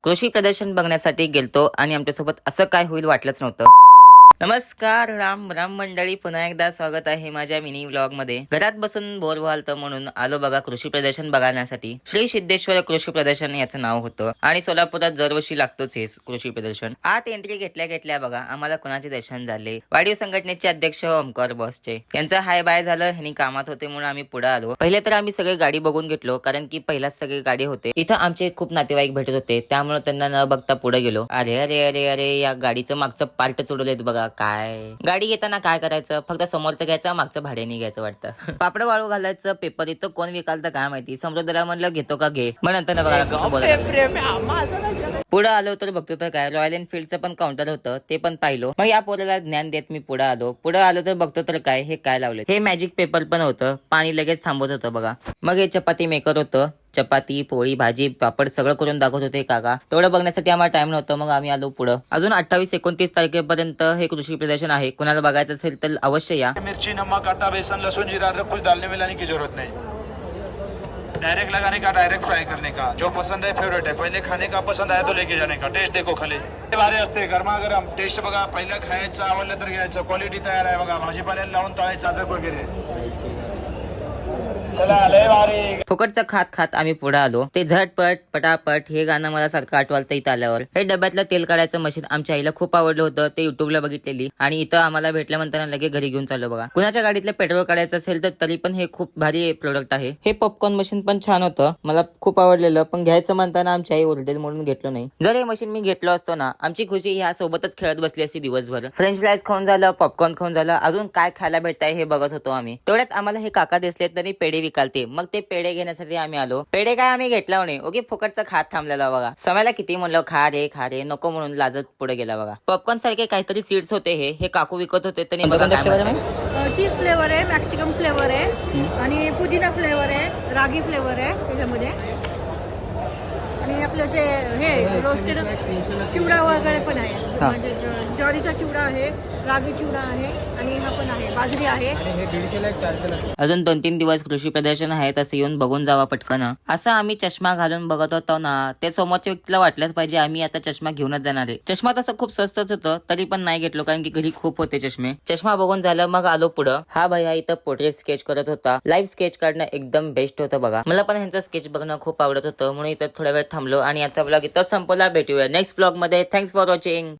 कृषी प्रदर्शन बघण्यासाठी गेलतो आणि आमच्यासोबत असं काय होईल वाटलंच नव्हतं. नमस्कार, राम राम मंडळी, पुन्हा एकदा स्वागत आहे माझ्या मिनी व्लॉग मध्ये. घरात बसून बोर व्हालतं म्हणून आलो बघा कृषी प्रदर्शन बघण्यासाठी. श्री सिद्धेश्वर कृषी प्रदर्शन याचं नाव होतं आणि सोलापुरात दरवर्षी लागतोच हे कृषी प्रदर्शन. आत एंट्री घेतल्या घेतल्या बघा आम्हाला कोणाचे दर्शन झाले. वाढीव संघटनेचे अध्यक्ष ओमकार बॉसचे. त्यांचं हाय बाय झालं, ह्यांनी कामात होते म्हणून आम्ही पुढे आलो. पहिले तर आम्ही सगळे गाडी बघून घेतलो, कारण की पहिलाच सगळे गाडी होते. इथं आमचे खूप नातेवाईक भेटत होते, त्यामुळे त्यांना न बघता पुढे गेलो. अरे अरे अरे अरे, या गाडीचं मागचं पार्ट चोडवलेत बघा. काय गाडी घेताना काय करायचं, फक्त समोरचं घ्यायचं, मागचं भाड्याने घ्यायचं वाटतं. पापड वाळू घालायचं पेपर इथं कोण विकाल तर काय माहिती. समुद्राला म्हणलं घेतो का घे, मग नंतर बघा कसं बोलायला. पुढे आलो तर बघतो तर काय रॉयल एनफिल्डचं पण काउंटर होतं, ते पण पाहिलं. मग या पोराला ज्ञान देत मी पुढे आलो तर बघतो तर काय हे काय लावले. हे मॅजिक पेपर पण होतं, पाणी लगेच थांबवत होतं बघा. मग हे चपाती मेकर होतं, चपाती पोळी भाजी पापड सगळं करून दाखवत होते काका. तेवढं बघण्यासाठी आम्हाला टाइम नव्हतं, मग आम्ही आलो पुढं. अजून 28-29 तारखेपर्यंत हे कृषी प्रदर्शन आहे. कुणाला बघायचं असेल तर अवश्य या. मिर्ची, नमक, आटा, बेसन, लहसुन, जीरा, अदरक कुछ डालने मिलाने की जरूरत नहीं। डायरेक्ट लगाने का, डायरेक्ट फ्राई करने का, जो पसंद है फेवरेट है। पहले खाने का पसंद आया तो लेके जाने का। टेस्ट देखो खाली भारी असते, गरमागरम टेस्ट बघा. पहिलं खायचं, आवडलं तर घ्यायचं. क्वालिटी तयार आहे बघा, भाजीपाल्याला लावून तळायचं अद्रक वगैरे. चला लय भारी. फुकटचं खात खात आम्ही पुढे आलो. ते झटपट पटापट हे गाणं मला सारखं आठवलं इथं आल्यावर. हे डब्यातलं तेल काढायचं मशीन आमच्या आईला खूप आवडलं होतं, ते युट्यूबला बघितलेली आणि इथं आम्हाला भेटल्यानंतर लगे घरी घेऊन चाललो बघा. कुणाच्या गाडीतलं पेट्रोल काढायचं असेल तर तरी पण हे खूप भारी प्रोडक्ट आहे. हे पॉपकॉर्न मशीन पण छान होतं, मला खूप आवडलेलं, पण घ्यायचं म्हणताना आमची आई ओरडेल म्हणून घेतलं नाही. जर हे मशीन मी घेतलं असतो ना, आमची खुशी ह्या सोबतच खेळत बसली असती दिवसभर. फ्रेंच फ्राईज खाऊन झालं, पॉपकॉर्न खाऊन झालं, अजून काय खायला भेटताय हे बघत होतो आम्ही. तेवढ्यात आम्हाला हे काका दिसले तरी पेढे विकालते. मग ते पेढे घेण्यासाठी आम्ही आलो. पेढे काय आम्ही घेतला नाही, ओके फुकटचा खात थांबलेला बघा. समयाला किती म्हणलं खा रे नको म्हणून लाजत पुढे गेला बघा. पॉपकॉर्न सारखे काहीतरी सीड्स होते, हे काकू विकत होते. त्यांनी बघा काय चीज फ्लेवर आहे, मॅक्सिकम फ्लेवर आहे आणि पुदिना फ्लेवर आहे, रागी फ्लेवर आहे त्याच्यामध्ये. आणि आपलं जे हे रोस्टेड चिवडा वगैरे पण आहे, म्हणजे ज्वारीचा चिवडा आहे, रागी चिवडा आहे आणि हा पण आहे, बाजरी आहे. अजून 2-3 दिवस कृषी प्रदर्शन आहे, तसं येऊन बघून जावा पटकन. असं आम्ही चष्मा घालून बघत होतो ना, ते समोरच्या व्यक्तीला वाटलंच पाहिजे आम्ही आता चष्मा घेऊनच जाणार आहे. चष्मा तसं खूप स्वस्तच होतं, तरी पण नाही घेतलो कारण की घरी खूप होते चष्मे. चष्मा बघून झालं मग आलो पुढं. हा भैया इथं पोर्ट्रेट स्केच करत होता. लाईव्ह स्केच काढणं एकदम बेस्ट होतं बघा. मला पण ह्यांचं स्केच बघणं खूप आवडत होतं, म्हणून इथं थोड्या वेळ थांबलो आणि याचा ब्लॉग इथं संपला. भेटूया नेक्स्ट ब्लॉग मध्ये. Thanks for watching.